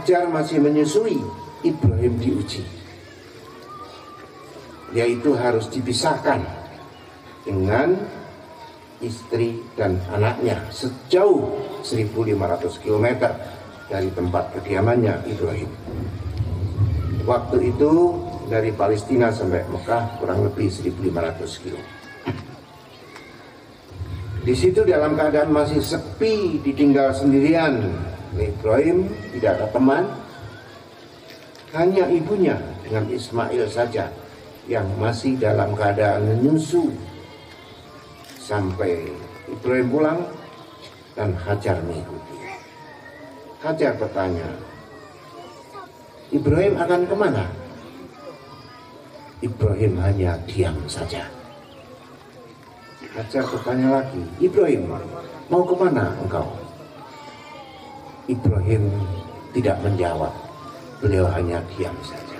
Hajar masih menyusui, Ibrahim diuji, yaitu harus dipisahkan dengan istri dan anaknya sejauh 1500 km dari tempat kediamannya Ibrahim. Waktu itu dari Palestina sampai Mekah kurang lebih 1500 km. Di situ dalam keadaan masih sepi, ditinggal sendirian. Ibrahim tidak ada teman, hanya ibunya dengan Ismail saja yang masih dalam keadaan menyusu. Sampai Ibrahim pulang dan Hajar mengikuti. Hajar bertanya, Ibrahim akan kemana? Ibrahim hanya diam saja. Hajar bertanya lagi, Ibrahim, mau kemana engkau? Ibrahim tidak menjawab, beliau hanya diam saja.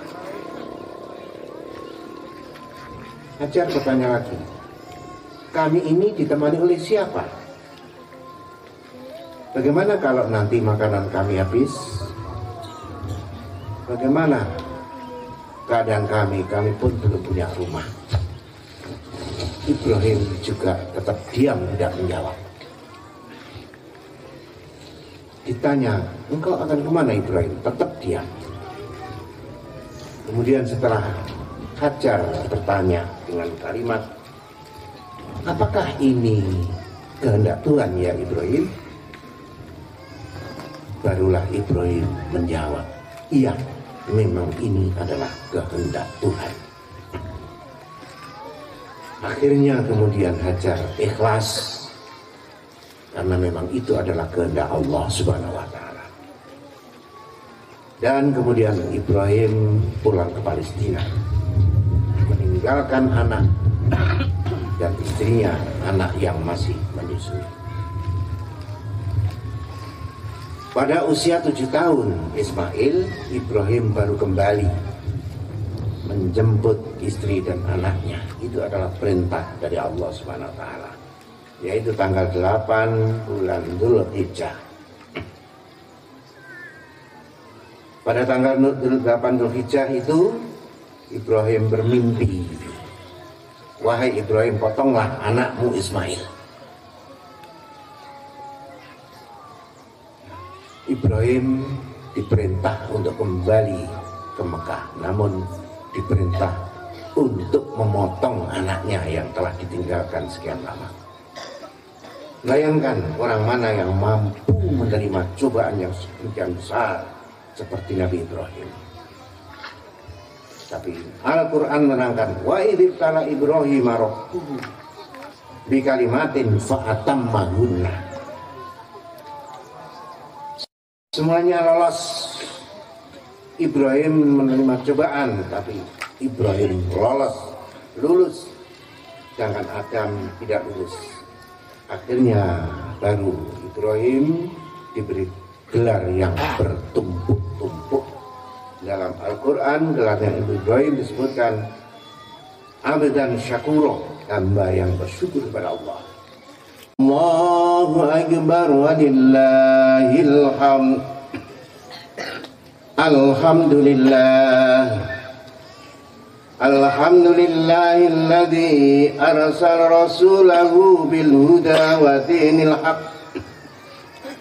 Hajar bertanya lagi, kami ini ditemani oleh siapa? Bagaimana kalau nanti makanan kami habis? Bagaimana keadaan kami? Kami pun belum punya rumah. Ibrahim juga tetap diam, tidak menjawab. Ditanya, engkau akan kemana Ibrahim? Tetap diam. Kemudian setelah Hajar bertanya dengan kalimat, apakah ini kehendak Tuhan ya Ibrahim? Barulah Ibrahim menjawab, iya, memang ini adalah kehendak Tuhan. Akhirnya kemudian Hajar ikhlas karena memang itu adalah kehendak Allah Subhanahu wa taala. Dan kemudian Ibrahim pulang ke Palestina, meninggalkan anak dan istrinya, anak yang masih menyusui. Pada usia 7 tahun Ismail, Ibrahim baru kembali menjemput istri dan anaknya. Itu adalah perintah dari Allah Subhanahu wa taala, yaitu tanggal 8 bulan Dzulhijjah. Pada tanggal 8 Dzulhijjah itu Ibrahim bermimpi, wahai Ibrahim, potonglah anakmu Ismail. Ibrahim diperintah untuk kembali ke Mekah, namun diperintah untuk memotong anaknya yang telah ditinggalkan sekian lama. Bayangkan orang mana yang mampu menerima cobaan yang sekian besar seperti Nabi Ibrahim. Tapi Al-Quran menerangkan, wa idhibtala Ibrahim rabbuhu bikalimatin fa'atammahunna. Semuanya lolos. Ibrahim menerima cobaan, tapi Ibrahim lulus, sedangkan Adam tidak lulus. Akhirnya baru Ibrahim diberi gelar yang bertumpuk-tumpuk. Dalam Al-Quran gelarnya Ibrahim disebutkan abdan syakuro, hamba yang bersyukur kepada Allah. Allahu Akbar walillahil hamd. Alhamdulillah. Alhamdulillahilladzi arsala rasulahu bil huda wa dinil haqq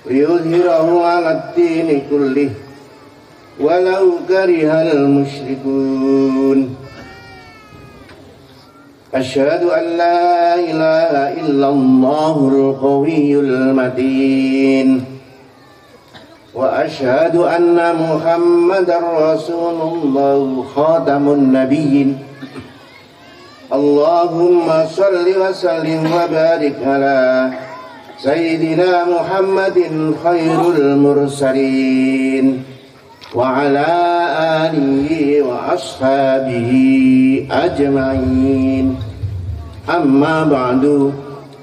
liyudhhirahu 'alad dini kullih walau karihal musyrikun. Asyhadu an la ilaha illallahul qawiyyul matin wa asyhadu anna Muhammadar Rasulullah khatamun nabiyyin. Allahumma salli wa sallim wa barik ala sayyidina Muhammadin khairul mursalin wa ala alihi wa ashabihi ajma'in. Amma ba'du,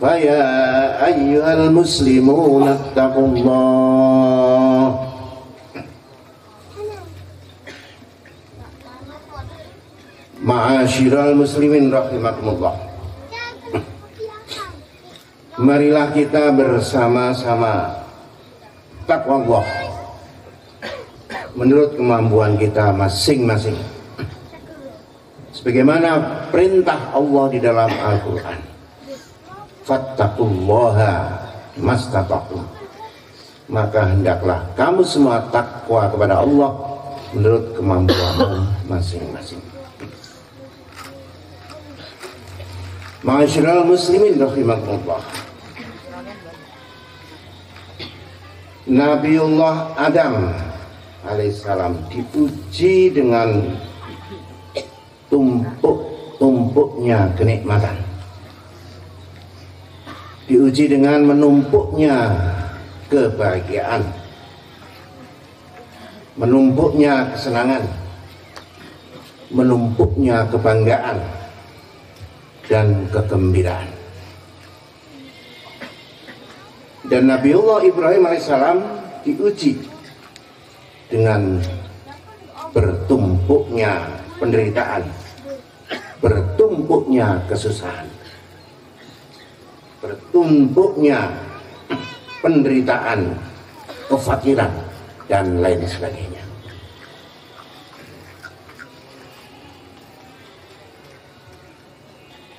fa ya ayyuhal muslimun ittaqullah. Ma'asyiral muslimin rahimakumullah. Marilah kita bersama-sama takwa Allah menurut kemampuan kita masing-masing, sebagaimana perintah Allah di dalam Al-Quran, fattaqullaha mastata'tum, maka hendaklah kamu semua takwa kepada Allah menurut kemampuan masing-masing. Ma'asyiral muslimin rahimakumullah, Nabiullah Adam alaihissalam diuji dengan tumpuk-tumpuknya kenikmatan, diuji dengan menumpuknya kebahagiaan, menumpuknya kesenangan, menumpuknya kebanggaan dan kegembiraan. Dan Nabiullah Ibrahim alaihissalam diuji dengan bertumpuknya penderitaan, bertumpuknya kesusahan, bertumpuknya penderitaan, kefakiran, dan lain sebagainya.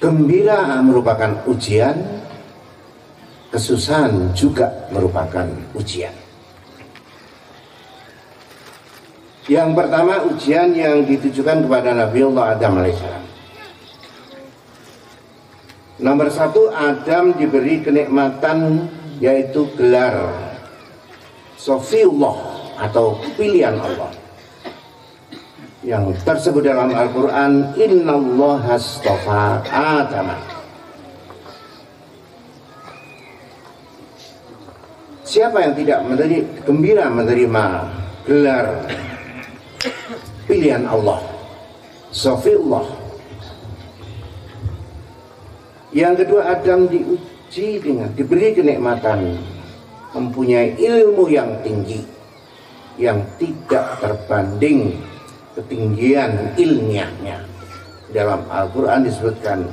Gembira merupakan ujian, kesusahan juga merupakan ujian. Yang pertama, ujian yang ditujukan kepada Nabiullah Adam alaihissalam. Nomor satu, Adam diberi kenikmatan yaitu gelar Sofiullah atau pilihan Allah, yang tersebut dalam Al-Quran, innallaha astafa Adam. Siapa yang tidak gembira menerima gelar pilihan Allah, Sofiullah? Yang kedua, Adam diuji dengan diberi kenikmatan mempunyai ilmu yang tinggi, yang tidak terbanding ketinggian ilmiahnya. Dalam Al-Quran disebutkan,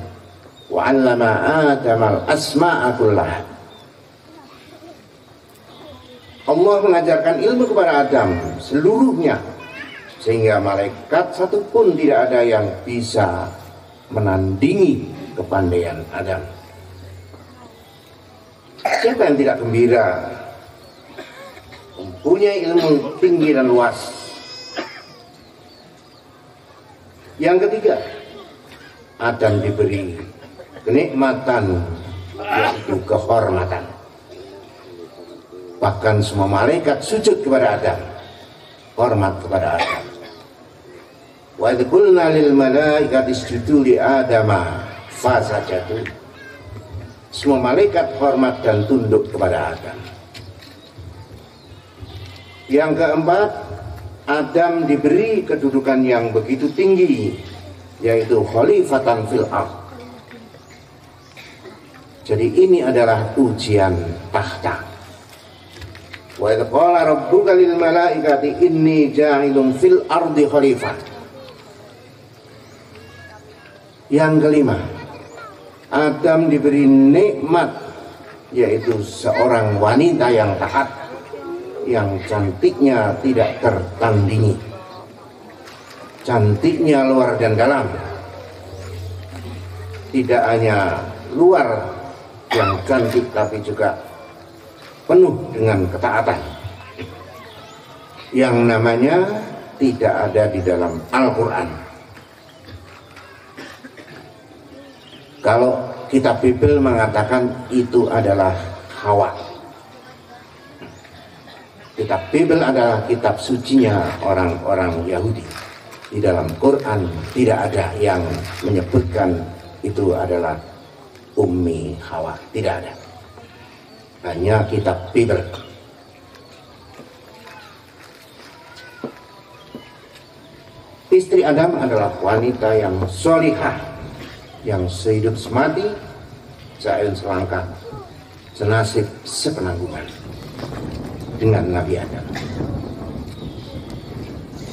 wa'allama Adamal asma'a kullaha. Allah mengajarkan ilmu kepada Adam seluruhnya, sehingga malaikat satupun tidak ada yang bisa menandingi kepandaian Adam. Siapa yang tidak gembira mempunyai ilmu tinggi dan luas? Yang ketiga, Adam diberi kenikmatan yaitu kehormatan. Bahkan semua malaikat sujud kepada Adam, hormat kepada Adam. Wa idh qulna lil malaikati isjudu li Adama fasajadu. Semua malaikat hormat dan tunduk kepada Adam. Yang keempat, Adam diberi kedudukan yang begitu tinggi, yaitu khalifatan fil ardh. Jadi ini adalah ujian tahta. Wa idh qala rabbuka lil malaikati inni ja'ilun fil ardi khalifah. Yang kelima, Adam diberi nikmat, yaitu seorang wanita yang taat, yang cantiknya tidak tertandingi, cantiknya luar dan dalam, tidak hanya luar yang cantik tapi juga penuh dengan ketaatan, yang namanya tidak ada di dalam Al-Quran. Kalau kitab Bible mengatakan itu adalah Hawa. Kitab Bible adalah kitab sucinya orang-orang Yahudi. Di dalam Quran tidak ada yang menyebutkan itu adalah Ummi Hawa, tidak ada. Hanya kitab Bible. Istri Adam adalah wanita yang solihah, yang sehidup semati, seayun selangkah, senasib sepenanggungan dengan Nabi Adam.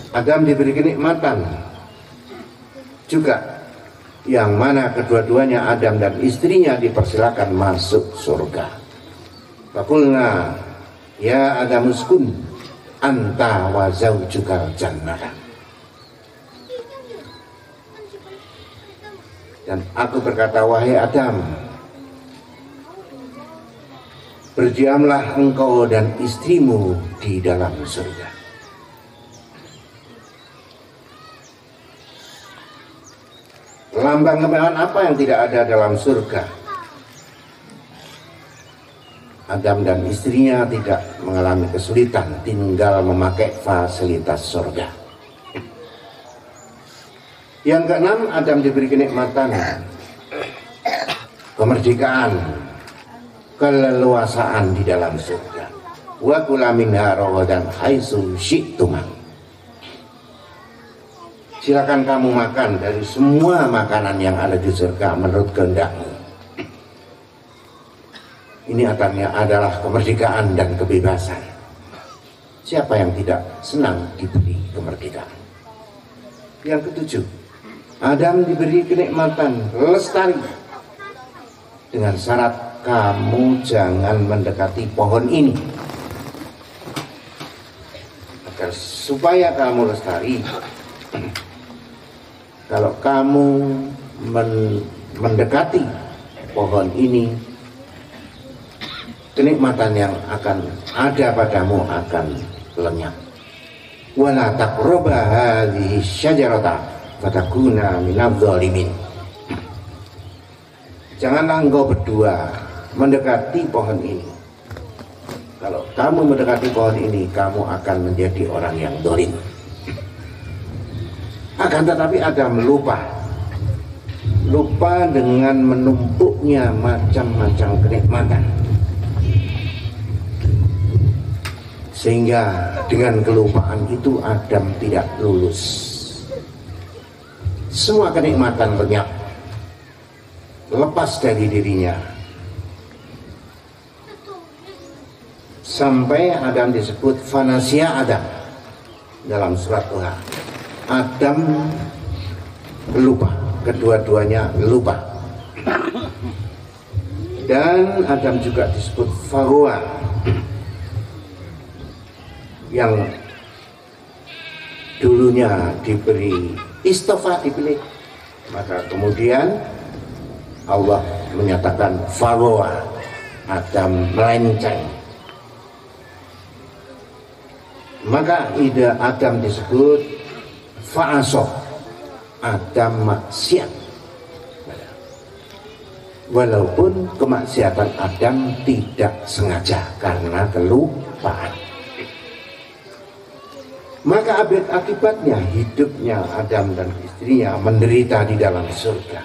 Adam diberi kenikmatan juga, yang mana kedua-duanya, Adam dan istrinya, dipersilakan masuk surga. Faqulna ya Adam uskun anta wa zaujukal jannata. Dan aku berkata, wahai Adam, berdiamlah engkau dan istrimu di dalam surga. Lambang kemewahan apa yang tidak ada dalam surga? Adam dan istrinya tidak mengalami kesulitan, tinggal memakai fasilitas surga. Yang keenam, Adam diberi kenikmatan, kemerdekaan, keleluasaan di dalam surga. Wa kula minha ragadan haitsu syi'tum. Silakan kamu makan dari semua makanan yang ada di surga menurut kehendakmu. Ini artinya adalah kemerdekaan dan kebebasan. Siapa yang tidak senang diberi kemerdekaan? Yang ketujuh, Adam diberi kenikmatan lestari dengan syarat kamu jangan mendekati pohon ini. Agar supaya kamu lestari, kalau kamu mendekati pohon ini, kenikmatan yang akan ada padamu akan lenyap. Wala taqrabu hadhihi syajarata fatakuna minadh dhalimin. Janganlah engkau berdua mendekati pohon ini. Kalau kamu mendekati pohon ini, kamu akan menjadi orang yang zalim. Akan tetapi Adam lupa dengan menumpuknya macam-macam kenikmatan, sehingga dengan kelupaan itu Adam tidak lulus. Semua kenikmatan lenyap, lepas dari dirinya, sampai Adam disebut fanasia Adam dalam surat Tuhan. Adam lupa, kedua-duanya lupa. Dan Adam juga disebut fahuwa, yang dulunya diberi istofa, dipilih, maka kemudian Allah menyatakan fahuwa, Adam melenceng. Maka ide Adam disebut fa'asoh, Adam maksiat. Walaupun kemaksiatan Adam tidak sengaja karena kelupaan. Maka akibatnya hidupnya Adam dan istrinya menderita di dalam surga.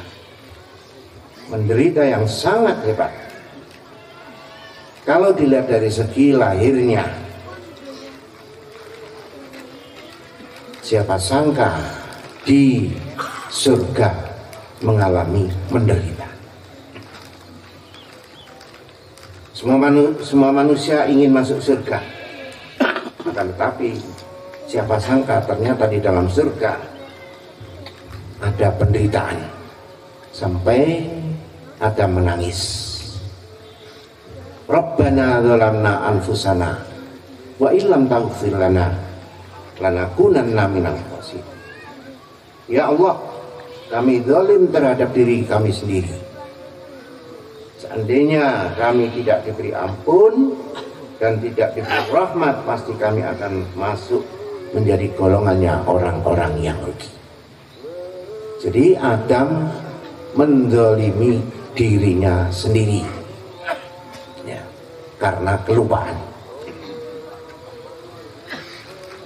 Menderita yang sangat hebat. Kalau dilihat dari segi lahirnya, siapa sangka di surga mengalami menderita. Semua manusia ingin masuk surga, akan tetapi siapa sangka ternyata di dalam surga ada penderitaan, sampai Adam menangis. Rabbana dzalamna anfusana wa illam taghfir lana lanakunanna minal khasirin. Ya Allah, kami zalim terhadap diri kami sendiri. Seandainya kami tidak diberi ampun dan tidak diberi rahmat, pasti kami akan masuk menjadi golongannya orang-orang yang rugi. Jadi Adam menzalimi dirinya sendiri, ya, karena kelupaan.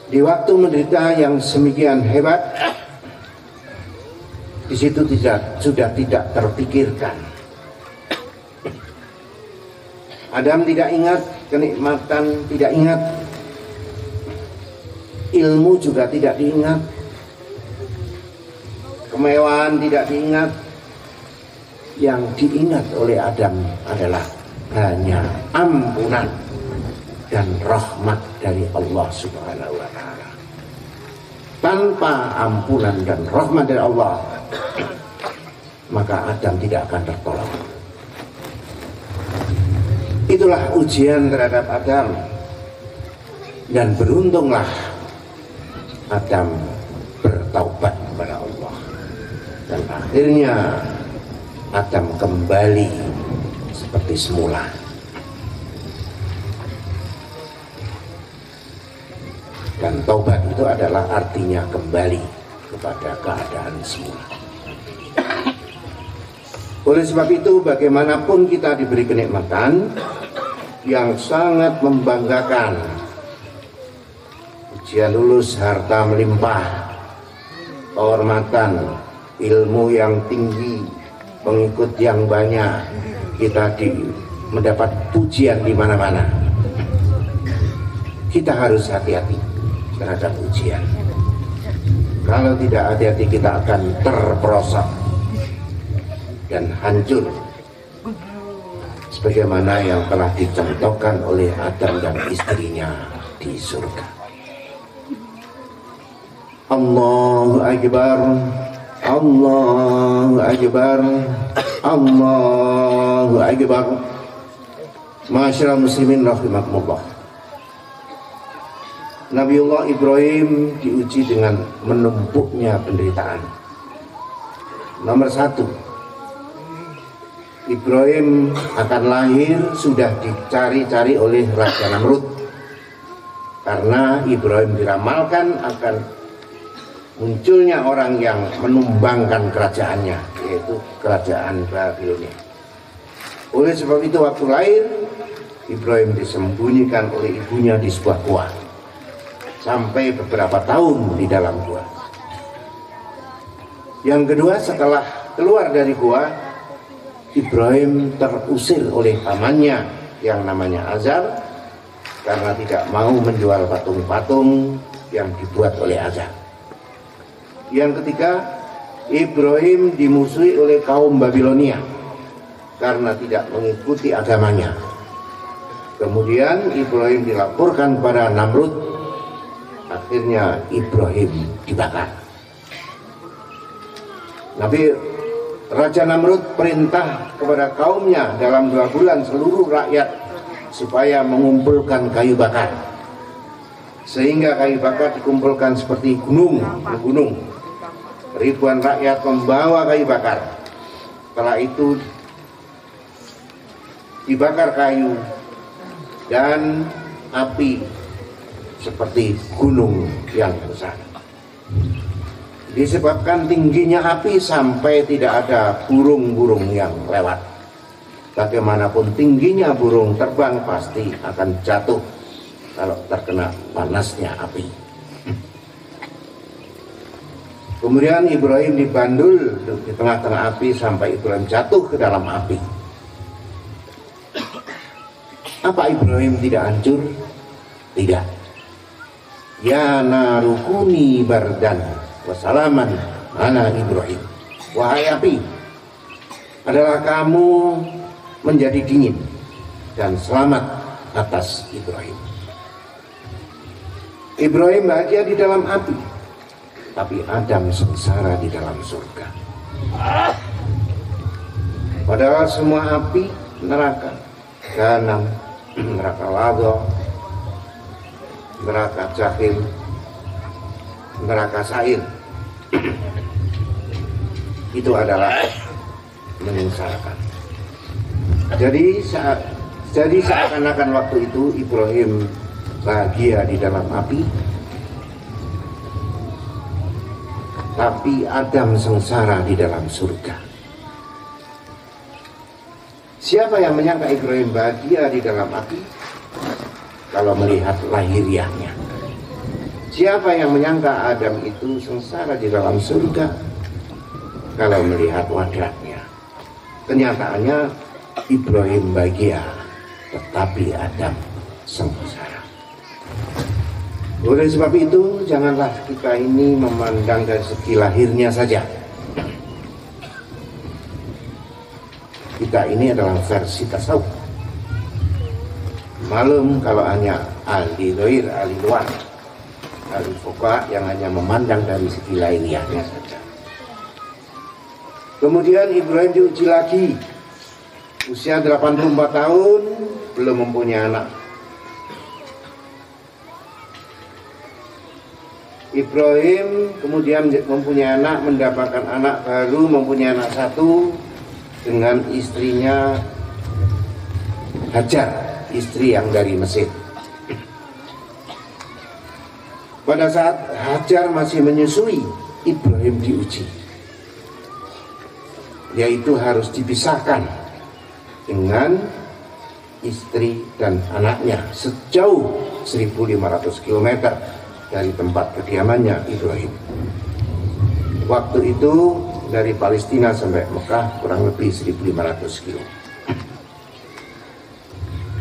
Di waktu menderita yang semikian hebat, di situ sudah tidak terpikirkan. Adam tidak ingat kenikmatan, tidak ingat ilmu, juga tidak diingat kemewahan, tidak diingat. Yang diingat oleh Adam adalah hanya ampunan dan rahmat dari Allah Subhanahu wa Ta'ala. Tanpa ampunan dan rahmat dari Allah, maka Adam tidak akan tertolong. Itulah ujian terhadap Adam. Dan beruntunglah Adam bertaubat kepada Allah, dan akhirnya Adam kembali seperti semula. Dan taubat itu adalah artinya kembali kepada keadaan semula. Oleh sebab itu, bagaimanapun kita diberi kenikmatan yang sangat membanggakan, ujian lulus, harta melimpah, kehormatan, ilmu yang tinggi, pengikut yang banyak, kita mendapat pujian di mana-mana. Kita harus hati-hati terhadap ujian. Kalau tidak hati-hati, kita akan terperosok dan hancur sebagaimana yang telah dicontohkan oleh Adam dan istrinya di surga. Allahu Akbar, Allahu Akbar, Allahu Akbar. Masyaallah muslimin rahimakumullah. Nabiullah Ibrahim diuji dengan menumpuknya penderitaan. Nomor satu, Ibrahim akan lahir sudah dicari-cari oleh Raja Namrud, karena Ibrahim diramalkan akan munculnya orang yang menumbangkan kerajaannya, yaitu kerajaan Babilonia. Oleh sebab itu, waktu lahir Ibrahim disembunyikan oleh ibunya di sebuah gua sampai beberapa tahun di dalam gua. Yang kedua, setelah keluar dari gua, Ibrahim terusir oleh pamannya yang namanya Azar karena tidak mau menjual patung-patung yang dibuat oleh Azar. Yang ketiga, Ibrahim dimusuhi oleh kaum Babilonia karena tidak mengikuti agamanya. Kemudian Ibrahim dilaporkan kepada Namrud. Akhirnya Ibrahim dibakar. Raja Namrud perintah kepada kaumnya dalam 2 bulan seluruh rakyat supaya mengumpulkan kayu bakar, sehingga kayu bakar dikumpulkan seperti gunung. Ribuan rakyat membawa kayu bakar. Setelah itu dibakar kayu dan api seperti gunung yang besar. Disebabkan tingginya api sampai tidak ada burung-burung yang lewat. Bagaimanapun tingginya burung terbang pasti akan jatuh kalau terkena panasnya api. Kemudian Ibrahim dibandul di tengah-tengah api sampai Ibrahim jatuh ke dalam api. Apa Ibrahim tidak hancur? Tidak. Ya narukuni bardan wassalaman ala Ibrahim. Wahai api, adalah kamu menjadi dingin dan selamat atas Ibrahim. Ibrahim bahagia di dalam api, tapi Adam sengsara di dalam surga. Padahal semua api neraka, jahanam, neraka ladha, neraka jahim, neraka sa'ir, itu adalah menyengsarakan. Jadi seakan-akan waktu itu Ibrahim bahagia di dalam api, tapi Adam sengsara di dalam surga. Siapa yang menyangka Ibrahim bahagia di dalam api kalau melihat lahiriahnya? Siapa yang menyangka Adam itu sengsara di dalam surga kalau melihat wadahnya? Kenyataannya Ibrahim bahagia, tetapi Adam sengsara. Oleh sebab itu, janganlah kita ini memandang dari segi lahirnya saja. Kita ini adalah versi tasawuf. Malum kalau hanya ahli doir, ahli luar, ahli fuqaha yang hanya memandang dari segi lahiriahnya saja. Kemudian Ibrahim diuji lagi. Usia 84 tahun, belum mempunyai anak. Ibrahim kemudian mempunyai anak, mendapatkan anak baru, mempunyai anak satu dengan istrinya Hajar, istri yang dari Mesir. Pada saat Hajar masih menyusui, Ibrahim diuji, yaitu harus dipisahkan dengan istri dan anaknya sejauh 1.500 km dari tempat kediamannya Ibrahim. Waktu itu dari Palestina sampai Mekah kurang lebih 1.500 km.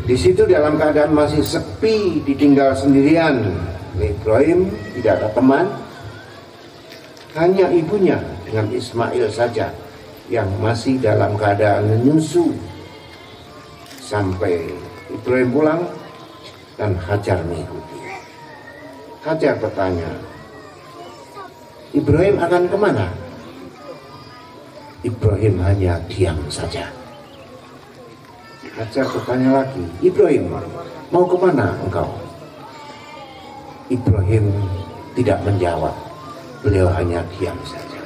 Di situ dalam keadaan masih sepi, ditinggal sendirian. Ibrahim tidak ada teman, hanya ibunya dengan Ismail saja yang masih dalam keadaan menyusu. Sampai Ibrahim pulang dan Hajar mengikuti. Hajar bertanya, Ibrahim akan kemana? Ibrahim hanya diam saja. Hajar bertanya lagi, Ibrahim, mau kemana engkau? Ibrahim tidak menjawab, beliau hanya diam saja.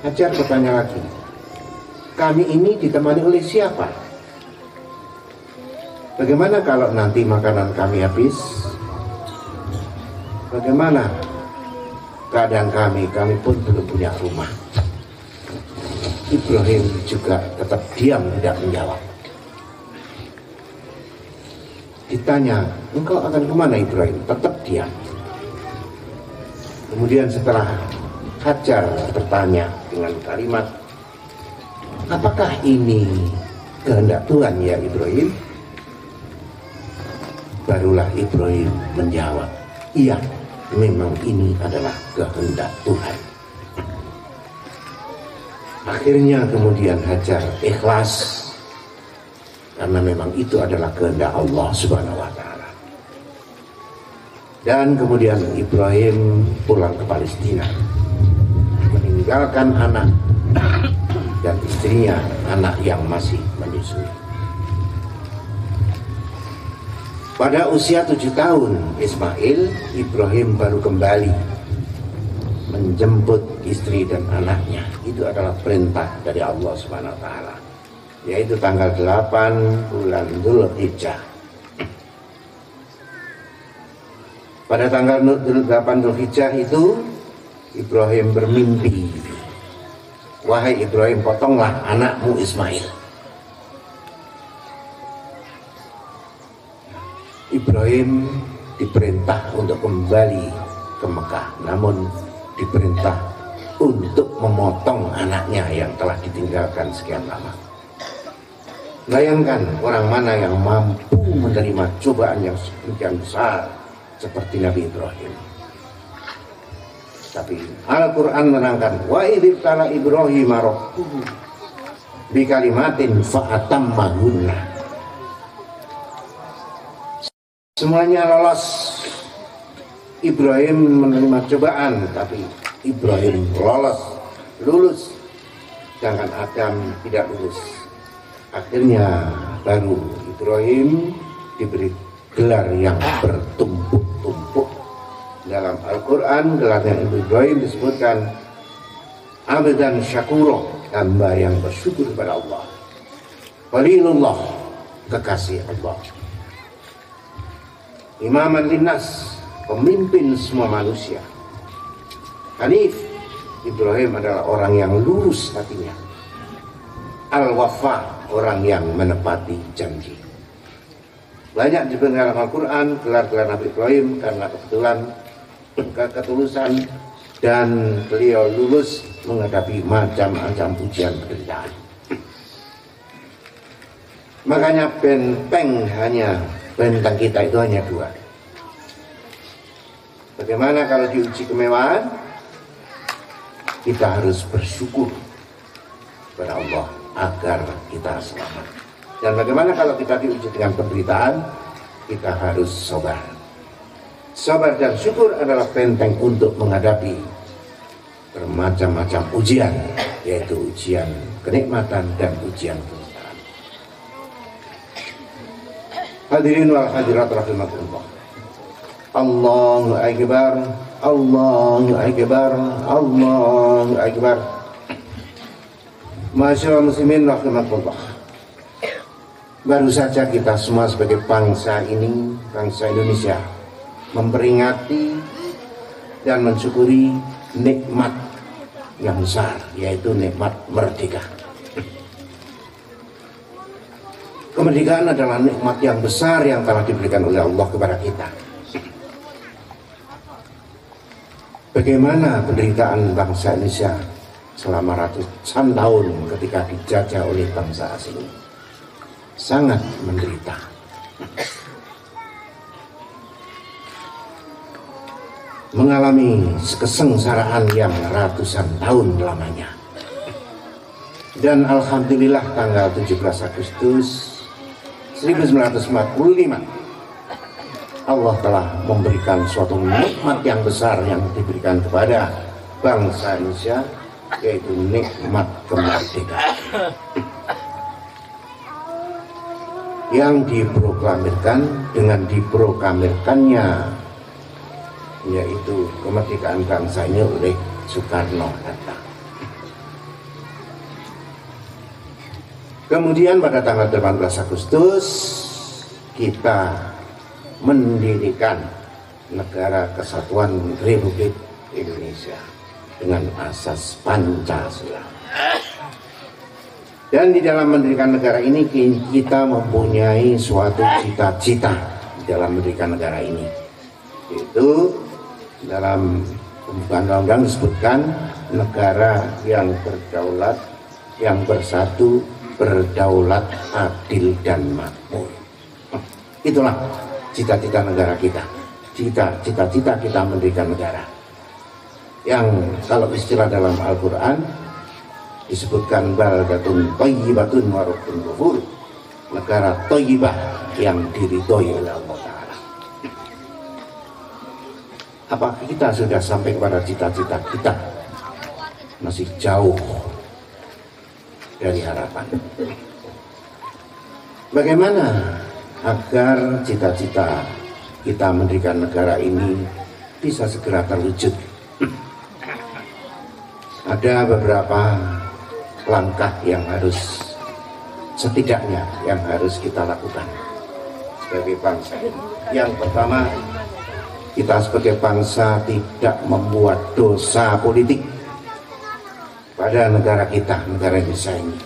Hajar bertanya lagi, kami ini ditemani oleh siapa? Bagaimana kalau nanti makanan kami habis? Bagaimana keadaan kami? Kami pun belum punya rumah. Ibrahim juga tetap diam, tidak menjawab. Ditanya, engkau akan kemana Ibrahim? Tetap diam. Kemudian setelah Hajar bertanya dengan kalimat, apakah ini kehendak Tuhan ya Ibrahim? Barulah Ibrahim menjawab, iya, memang ini adalah kehendak Tuhan. Akhirnya kemudian Hajar ikhlas, karena memang itu adalah kehendak Allah Subhanahu wa Ta'ala. Dan kemudian Ibrahim pulang ke Palestina, meninggalkan anak dan istrinya, anak yang masih menyusui. Pada usia 7 tahun Ismail, Ibrahim baru kembali menjemput istri dan anaknya. Itu adalah perintah dari Allah Subhanahu wa Ta'ala, yaitu tanggal 8 bulan Dzulhijjah. Pada tanggal 8 Dzulhijjah itu Ibrahim bermimpi, wahai Ibrahim, potonglah anakmu Ismail. Ibrahim diperintah untuk kembali ke Mekah, namun diperintah untuk memotong anaknya yang telah ditinggalkan sekian lama. Bayangkan orang mana yang mampu menerima cobaan yang sekian besar seperti Nabi Ibrahim. Tapi Al-Quran menerangkan, wa idhibtala Ibrahim rabbuhu bikalimatin fa'atammahunna. Semuanya lolos. Ibrahim menerima cobaan, tapi Ibrahim lulus. Sedangkan Adam tidak lulus. Akhirnya baru Ibrahim diberi gelar yang bertumpuk-tumpuk. Dalam Al-Quran gelarnya Ibrahim disebutkan abdan syakuro, hamba yang bersyukur kepada Allah. Walilullah, kekasih Allah. Imaman linnas, pemimpin semua manusia. Hanif, Ibrahim adalah orang yang lurus hatinya. Al-Wafa, orang yang menepati janji. Banyak disebut dalam Al-Quran gelar-gelar Nabi Ibrahim karena kebetulan ketulusan dan beliau lulus menghadapi macam-macam ujian penderitaan. Makanya benteng kita itu hanya dua. Bagaimana kalau diuji kemewahan? Kita harus bersyukur kepada Allah agar kita selamat. Dan bagaimana kalau kita diuji dengan penderitaan? Kita harus sabar. Sabar dan syukur adalah benteng untuk menghadapi bermacam-macam ujian, yaitu ujian kenikmatan dan ujian penderitaan. Hadirin wal hadirat rahimakumullah. Allahu Akbar, Allahu Akbar, Allahu Akbar. Masyaallah muslimin rahimakumullah. Baru saja kita semua sebagai bangsa ini, bangsa Indonesia, memperingati dan mensyukuri nikmat yang besar, yaitu nikmat merdeka. Kemerdekaan adalah nikmat yang besar yang telah diberikan oleh Allah kepada kita. Bagaimana penderitaan bangsa Indonesia selama ratusan tahun ketika dijajah oleh bangsa asing? Sangat menderita. Mengalami kesengsaraan yang ratusan tahun lamanya. Dan alhamdulillah tanggal 17 Agustus 1945 Allah telah memberikan suatu nikmat yang besar yang diberikan kepada bangsa Indonesia, yaitu nikmat kemerdekaan yang diproklamirkan dengan diproklamirkannya, yaitu kemerdekaan bangsa ini oleh Soekarno-Hatta. Kemudian pada tanggal 18 Agustus kita mendirikan Negara Kesatuan Republik Indonesia dengan asas Pancasila. Dan di dalam mendirikan negara ini kita mempunyai suatu cita-cita di dalam mendirikan negara ini, yaitu dalam pembukaan undang-undang disebutkan negara yang berdaulat, yang bersatu, berdaulat, adil dan makmur. Itulah cita-cita negara kita. Cita-cita kita mendirikan negara yang kalau istilah dalam Al-Quran disebutkan baldatun thayyibatun wa rabbun ghafur, negara thayyibah yang diridhoi oleh Allah Ta'ala. Apakah kita sudah sampai kepada cita-cita kita? Masih jauh dari harapan. Bagaimana agar cita-cita kita mendirikan negara ini bisa segera terwujud? Ada beberapa langkah yang harus, setidaknya yang harus kita lakukan sebagai bangsa. Yang pertama, kita sebagai bangsa tidak membuat dosa politik pada negara kita, negara Indonesia ini,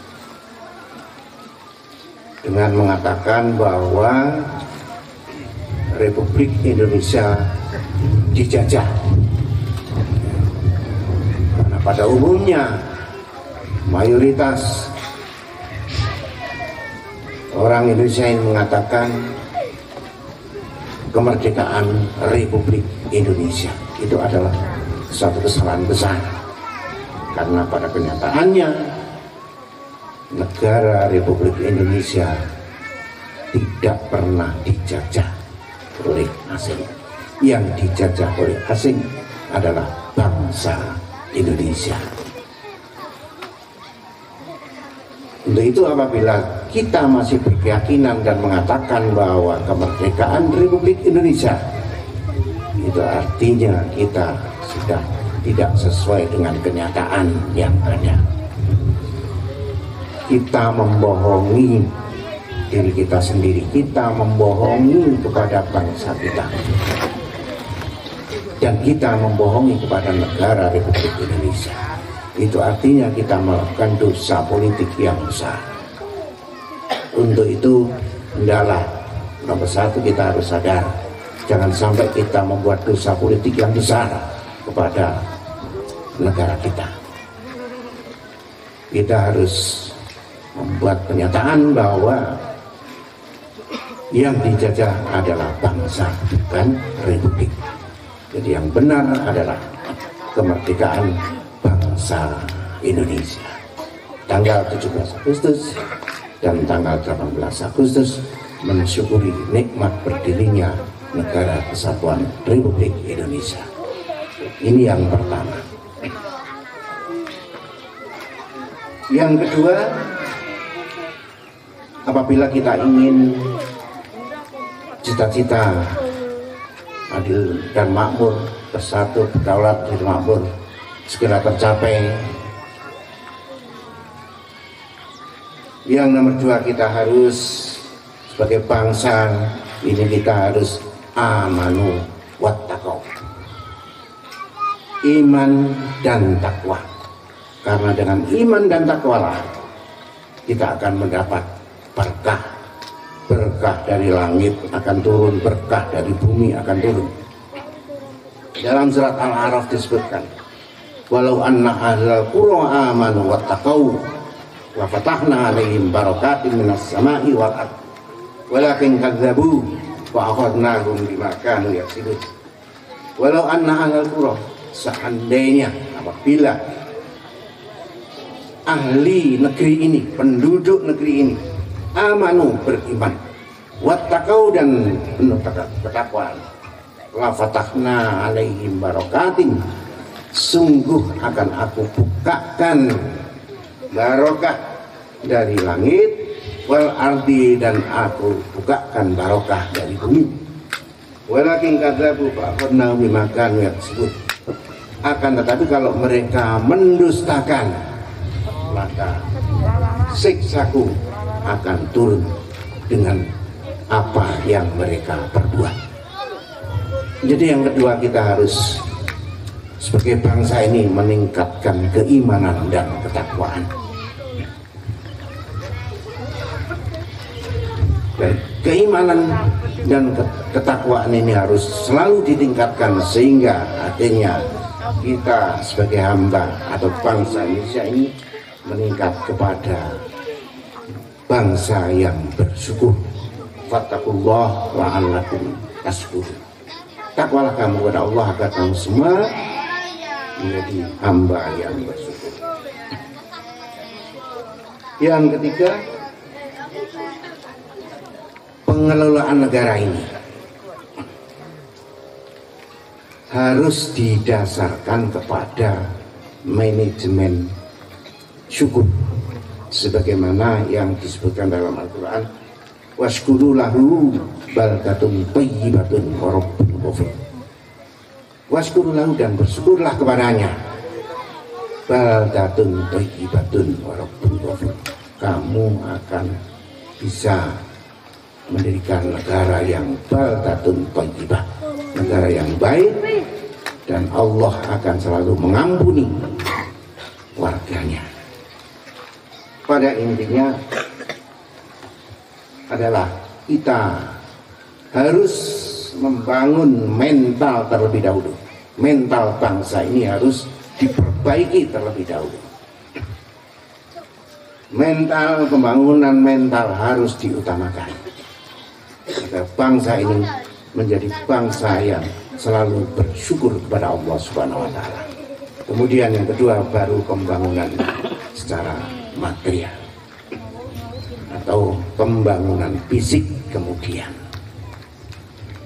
dengan mengatakan bahwa Republik Indonesia dijajah. Karena pada umumnya mayoritas orang Indonesia yang mengatakan kemerdekaan Republik Indonesia itu adalah suatu kesalahan besar, karena pada kenyataannya negara Republik Indonesia tidak pernah dijajah oleh asing. Yang dijajah oleh asing adalah bangsa Indonesia. Untuk itu apabila kita masih berkeyakinan dan mengatakan bahwa kemerdekaan Republik Indonesia, itu artinya kita sudah tidak sesuai dengan kenyataan yang ada. Kita membohongi diri kita sendiri, kita membohongi kepada bangsa kita, dan kita membohongi kepada negara Republik Indonesia. Itu artinya kita melakukan dosa politik yang besar. Untuk itu hendaklah nomor satu kita harus sadar, jangan sampai kita membuat dosa politik yang besar kepada negara kita. Kita harus membuat pernyataan bahwa yang dijajah adalah bangsa, bukan republik. Jadi yang benar adalah kemerdekaan bangsa Indonesia. Tanggal 17 Agustus dan tanggal 18 Agustus mensyukuri nikmat berdirinya Negara Kesatuan Republik Indonesia. Ini yang pertama. Yang kedua, apabila kita ingin cita-cita adil dan makmur, bersatu, berdaulat, adil makmur segera tercapai. Yang nomor dua, kita harus sebagai bangsa ini kita harus amanu wattaqau, iman dan takwa. Karena dengan iman dan takwa lah kita akan mendapat berkah. Berkah dari langit akan turun, berkah dari bumi akan turun. Dalam surat Al-A'raf disebutkan, walau anna ahlal qura amanu wattaqau wa fatahna 'alaihim barakatin minas sama'i wal ardh walakin kadzabu wa akhadnahum bima kanu yaksibun. Walau anna ahlal qura, seandainya apabila ahli negeri ini, penduduk negeri ini, amanu, beriman, wattaqau, dan penuh ketakwaan, la fatahna 'alaihim barakatin, sungguh akan aku bukakan barokah dari langit, wal ardi, dan aku bukakan barokah dari bumi. Walakin kadzabu fa akhadnahum bima kanu yaksibun. Akan tetapi kalau mereka mendustakan, maka siksaku akan turun dengan apa yang mereka perbuat. Jadi yang kedua, kita harus sebagai bangsa ini meningkatkan keimanan dan ketakwaan. Dan keimanan dan ketakwaan ini harus selalu ditingkatkan, sehingga akhirnya kita sebagai hamba atau bangsa Indonesia ini meningkat kepada bangsa yang bersyukur. Fattaqullah la'allakum tashkurun. Takwalah kamu kepada Allah agar kamu semua menjadi hamba yang bersyukur. Yang ketiga, pengelolaan negara ini harus didasarkan kepada manajemen syukur, sebagaimana yang disebutkan dalam Al-Quran, washkuru lahu baldatun thayyibatun wa rabbun ghafur. Washkuru lahu, dan bersyukurlah kepadanya, baldatun thayyibatun wa rabbun ghafur. Kamu akan bisa mendirikan negara yang baldatun thayyibah, negara yang baik, dan Allah akan selalu mengampuni warganya. Pada intinya adalah kita harus membangun mental terlebih dahulu. Mental bangsa ini harus diperbaiki terlebih dahulu. Mental, pembangunan mental harus diutamakan agar bangsa ini menjadi bangsa yang selalu bersyukur kepada Allah Subhanahu wa Ta'ala. Kemudian yang kedua, baru pembangunan secara material atau pembangunan fisik kemudian.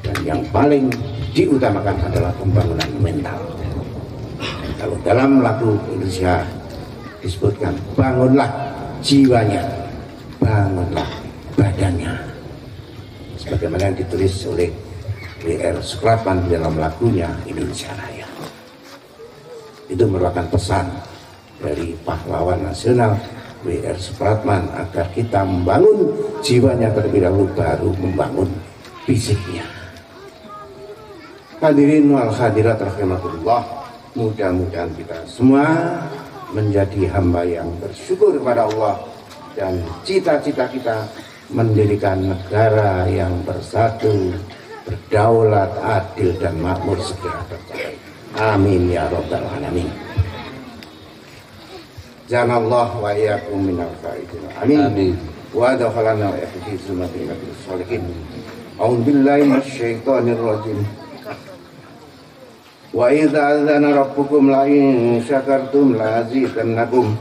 Dan yang paling diutamakan adalah pembangunan mental. Kalau dalam lagu Indonesia disebutkan, bangunlah jiwanya, bangunlah badannya, sebagaimana yang ditulis oleh W.R. Supratman dalam lagunya Indonesia Raya. Itu merupakan pesan dari pahlawan nasional W.R. Supratman agar kita membangun jiwanya terlebih dahulu, baru membangun fisiknya. Hadirin wal hadirat rahimakumullah, mudah-mudahan kita semua menjadi hamba yang bersyukur kepada Allah, dan cita-cita kita mendirikan negara yang bersatu, berdaulat, adil, dan makmur segera tercapai. Amin ya rabbal alamin. Janallah wa iyyakum minal faizin. Amin. Wa adkhalana wa iyyakum fi zumratil sholihin. A'udzu billahi minasyaitonir rajim. Wa idza adzana rabbukum la in syakartum la azidannakum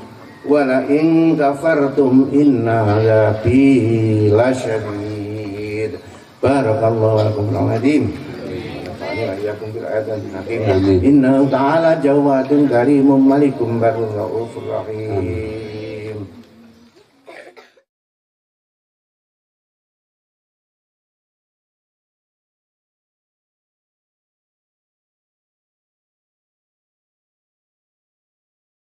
wa la in kafartum inna azabi lasyadid. Barakallahu lakum fil hadim. Inna ta'ala jawadun karimun malikum barur raufur rahim.